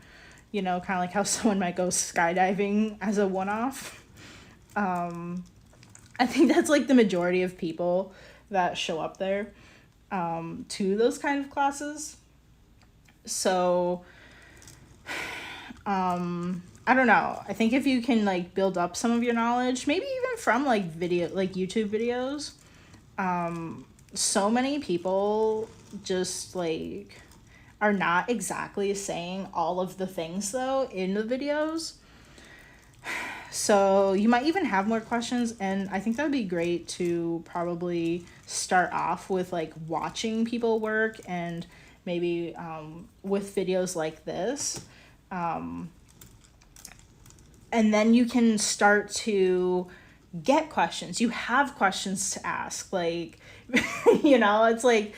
Kind of like how someone might go skydiving as a one-off. I think that's, like, the majority of people that show up there to those kind of classes. So, I don't know. I think if you can, like, build up some of your knowledge, maybe even from, like, YouTube videos, so many people just, like, are not exactly saying all of the things, though, in the videos. So you might even have more questions, and I think that would be great to probably start off with, like, watching people work, and maybe with videos like this. And then you can start to get questions. You have questions to ask. Like, you know, it's like,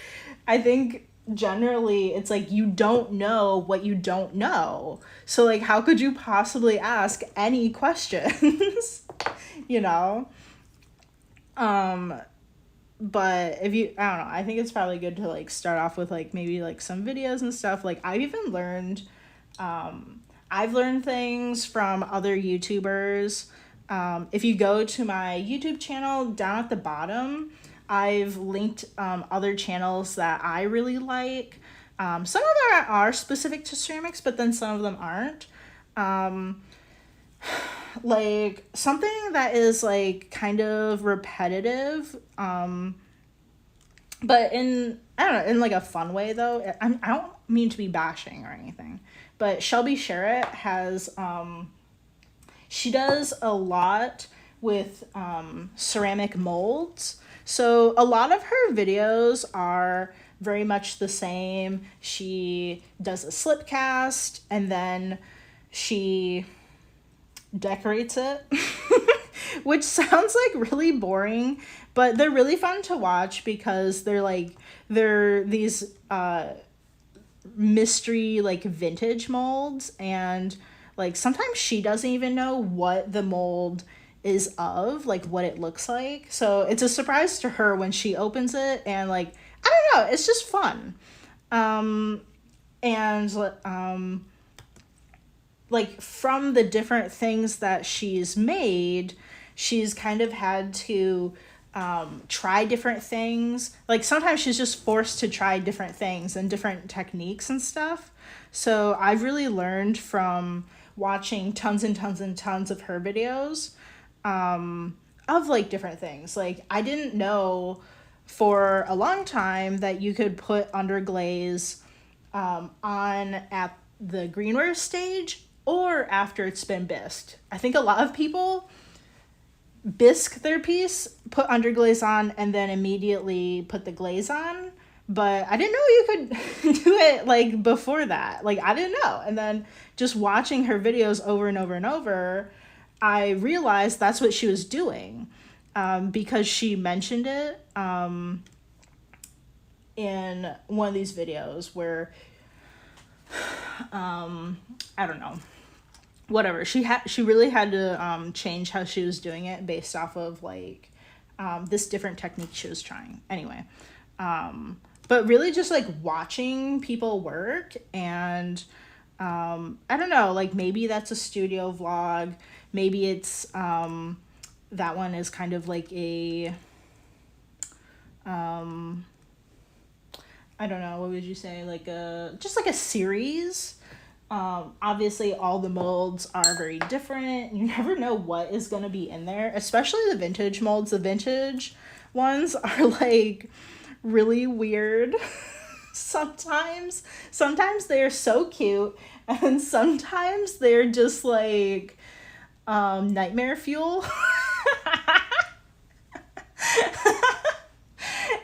I think generally it's like you don't know what you don't know. So like, how could you possibly ask any questions? You know? But if you, I don't know, I think it's probably good to like start off with like maybe like some videos and stuff. Like I've learned things from other YouTubers. If you go to my YouTube channel, down at the bottom, I've linked other channels that I really like. Some of them are specific to ceramics, but then some of them aren't. Like something that is like kind of repetitive, but in, I don't know, in like a fun way though. I don't mean to be bashing or anything, but Shelby Sherritt has, she does a lot with ceramic molds. So a lot of her videos are very much the same. She does a slip cast and then she decorates it, which sounds like really boring, but they're really fun to watch because they're these mystery like vintage molds, and like sometimes she doesn't even know what the mold is of, like what it looks like. So it's a surprise to her when she opens it, and like, I don't know, it's just fun. And like from the different things that she's made, she's kind of had to try different things. Like sometimes she's just forced to try different things and different techniques and stuff. So I've really learned from watching tons and tons and tons of her videos of like different things. Like I didn't know for a long time that you could put underglaze on at the greenware stage or after it's been bisked. I think a lot of people bisque their piece, put underglaze on, and then immediately put the glaze on. But I didn't know you could do it like before that. Like I didn't know. And then just watching her videos over and over and over, I realized that's what she was doing, because she mentioned it in one of these videos where I don't know, whatever, she really had to change how she was doing it based off of like this different technique she was trying. Anyway, but really just like watching people work, and I don't know, like maybe that's a studio vlog, maybe it's that one is kind of like a I don't know, what would you say, like just like a series. Obviously all the molds are very different. You never know what is going to be in there, especially the vintage molds. The vintage ones are like really weird. Sometimes they're so cute, and sometimes they're just like nightmare fuel.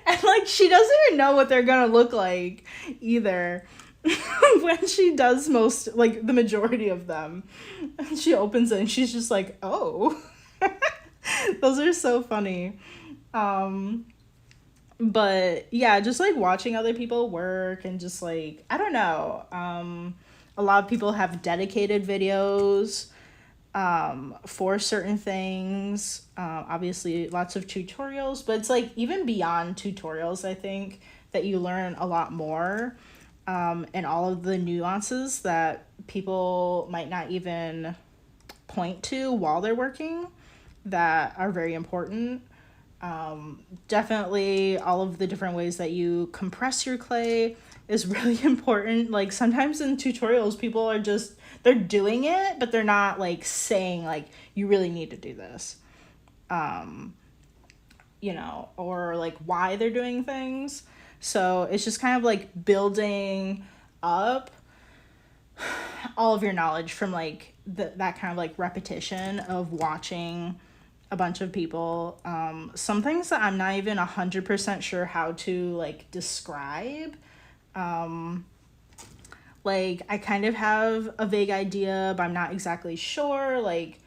And like she doesn't even know what they're gonna look like either when she does most, like the majority of them. And she opens it and she's just like, oh. Those are so funny. But yeah, just like watching other people work, and just like, I don't know, a lot of people have dedicated videos for certain things. Obviously lots of tutorials, but it's like even beyond tutorials, I think that you learn a lot more, and all of the nuances that people might not even point to while they're working that are very important. Definitely all of the different ways that you compress your clay is really important. Like sometimes in tutorials people are just, they're doing it, but they're not like saying like, you really need to do this, you know, or like why they're doing things. So it's just kind of like building up all of your knowledge from like that kind of like repetition of watching a bunch of people. Some things that I'm not even 100% sure how to like describe. Like I kind of have a vague idea, but I'm not exactly sure. Like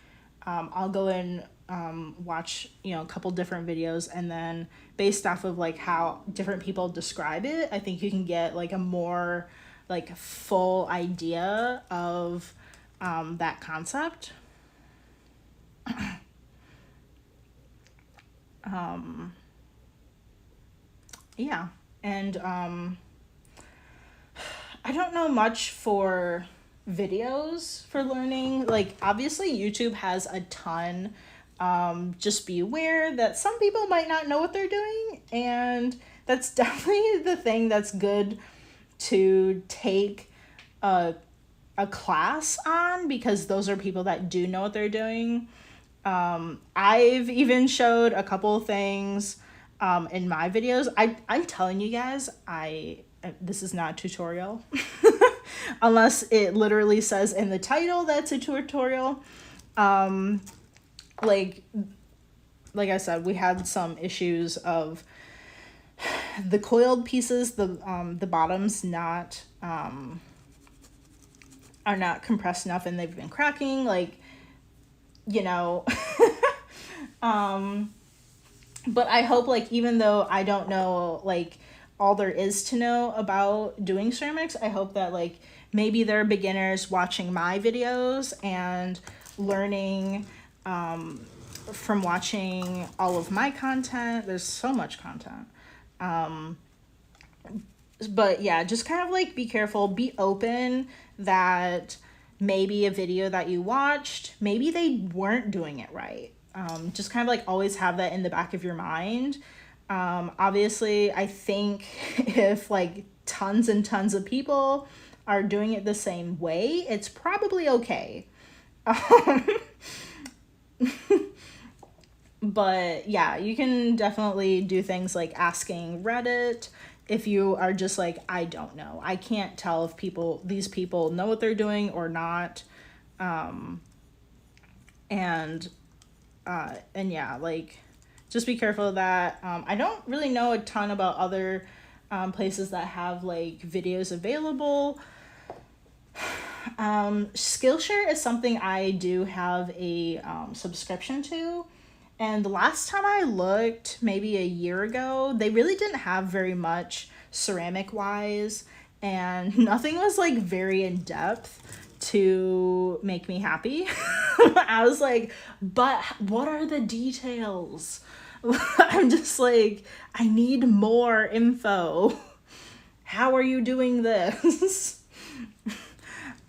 I'll go and watch, a couple different videos, and then based off of like how different people describe it, I think you can get like a more like full idea of that concept. Yeah, and I don't know much for videos for learning. Like, obviously YouTube has a ton. Just be aware that some people might not know what they're doing, and that's definitely the thing that's good to take a class on, because those are people that do know what they're doing. I've even showed a couple things in my videos. I'm telling you guys, this is not a tutorial. Unless it literally says in the title that's a tutorial. Like I said, we had some issues of the coiled pieces, the bottoms are not compressed enough, and they've been cracking, but I hope, like, even though I don't know like all there is to know about doing ceramics, I hope that like maybe there are beginners watching my videos and learning from watching all of my content. There's so much content. But yeah, just kind of like be careful, be open that maybe a video that you watched, maybe they weren't doing it right. Just kind of like always have that in the back of your mind. Obviously, I think if like tons and tons of people are doing it the same way, it's probably okay. But yeah, you can definitely do things like asking Reddit if you are just like, I don't know. I can't tell if these people know what they're doing or not. And yeah, like, just be careful of that. I don't really know a ton about other places that have like videos available. Skillshare is something I do have a subscription to. And the last time I looked, maybe a year ago, they really didn't have very much ceramic wise, and nothing was like very in depth to make me happy. I was like, but what are the details? I'm just like, I need more info. How are you doing this?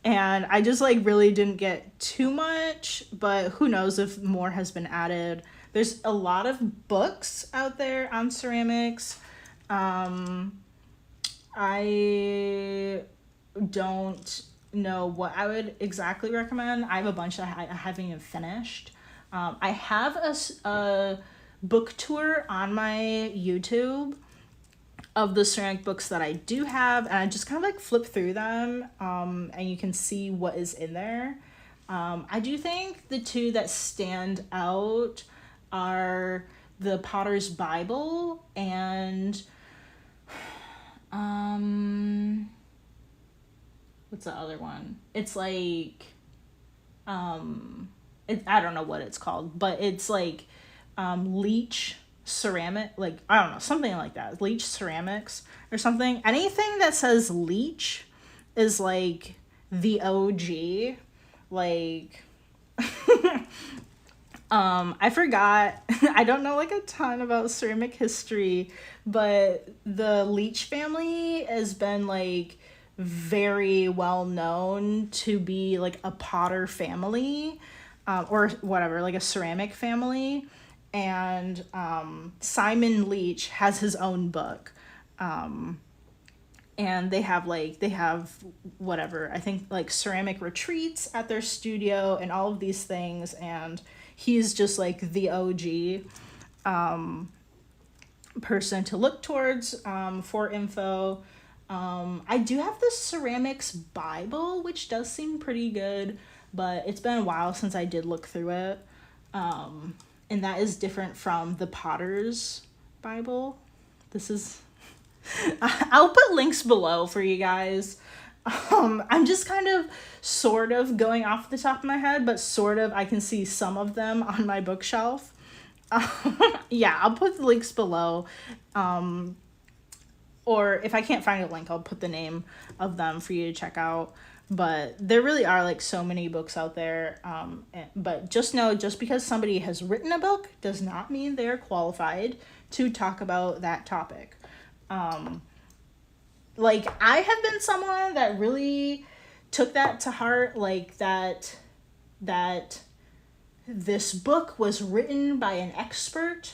And I just like really didn't get too much, but who knows if more has been added. There's a lot of books out there on ceramics. I don't know what I would exactly recommend. I have a bunch that I haven't even finished. I have a book tour on my YouTube of the ceramic books that I do have, and I just kind of like flip through them, and you can see what is in there. I do think the two that stand out are the Potter's Bible and what's the other one? It's like I don't know what it's called, but it's like Leach ceramic, like, I don't know, something like that. Leach ceramics or something. Anything that says Leach is like the OG. Like I forgot. I don't know like a ton about ceramic history, but the Leach family has been like very well known to be like a potter family, or whatever, like a ceramic family. And Simon Leach has his own book. And they have whatever, I think like ceramic retreats at their studio and all of these things, and he's just like the OG person to look towards for info. I do have the ceramics Bible, which does seem pretty good, but it's been a while since I did look through it. And that is different from the Potter's Bible. This is I'll put links below for you guys. I'm just kind of sort of going off the top of my head, but sort of I can see some of them on my bookshelf. Yeah, I'll put the links below. Or if I can't find a link, I'll put the name of them for you to check out. But there really are like so many books out there. But just know, just because somebody has written a book does not mean they're qualified to talk about that topic. Like, I have been someone that really took that to heart, like that this book was written by an expert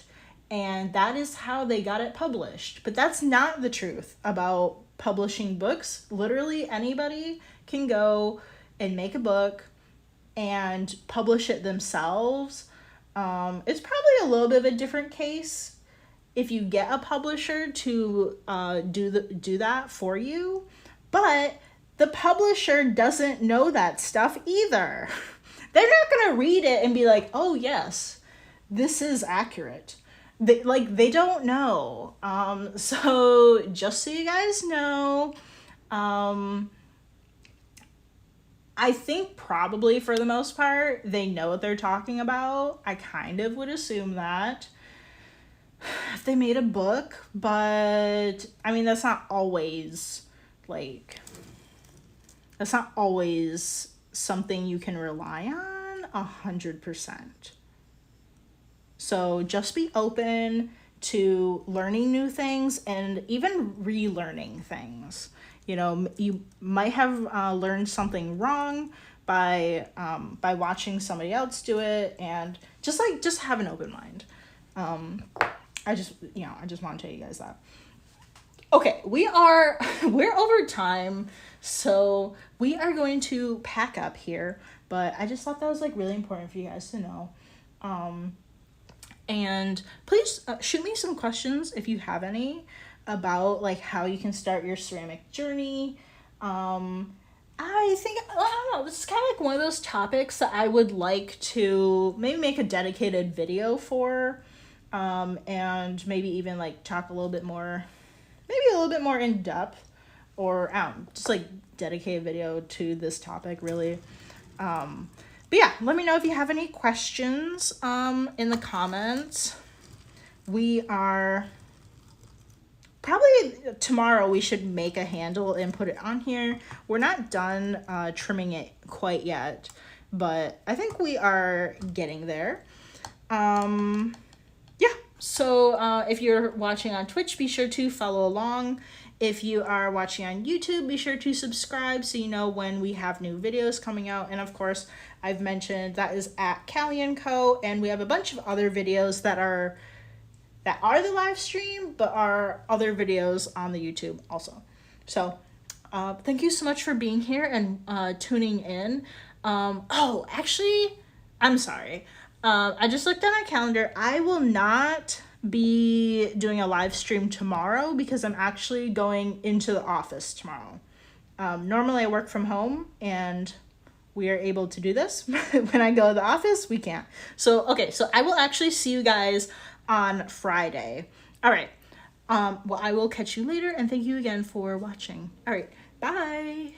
and that is how they got it published. But that's not the truth about publishing books. Literally anybody can go and make a book and publish it themselves. It's probably a little bit of a different case if you get a publisher to do that for you, but the publisher doesn't know that stuff either. They're not gonna read it and be like, oh yes, this is accurate. They don't know. So just so you guys know, I think probably for the most part, they know what they're talking about. I kind of would assume that if they made a book, but I mean, that's not always something you can rely on 100%. So just be open to learning new things and even relearning things. You know, you might have learned something wrong by watching somebody else do it, and just have an open mind. I just want to tell you guys that. Okay, we're over time, so we are going to pack up here, but I just thought that was like really important for you guys to know. And please shoot me some questions if you have any about like how you can start your ceramic journey. I don't know, this is kind of like one of those topics that I would like to maybe make a dedicated video for, and maybe even like talk a little bit more in depth, or just like dedicate a video to this topic really. But yeah, let me know if you have any questions in the comments. We are probably tomorrow we should make a handle and put it on here. We're not done trimming it quite yet, but I think we are getting there. Yeah, so if you're watching on Twitch, be sure to follow along. If you are watching on YouTube, be sure to subscribe so you know when we have new videos coming out. And of course, I've mentioned that is at Callie & Co. And we have a bunch of other videos that are the live stream, but are other videos on the YouTube also. So thank you so much for being here and tuning in. Oh, actually, I'm sorry. I just looked at my calendar. I will not be doing a live stream tomorrow because I'm actually going into the office tomorrow. Normally I work from home and we are able to do this. When I go to the office, we can't. So, okay, so I will actually see you guys on Friday. All right. Well, I will catch you later, and thank you again for watching. All right. Bye.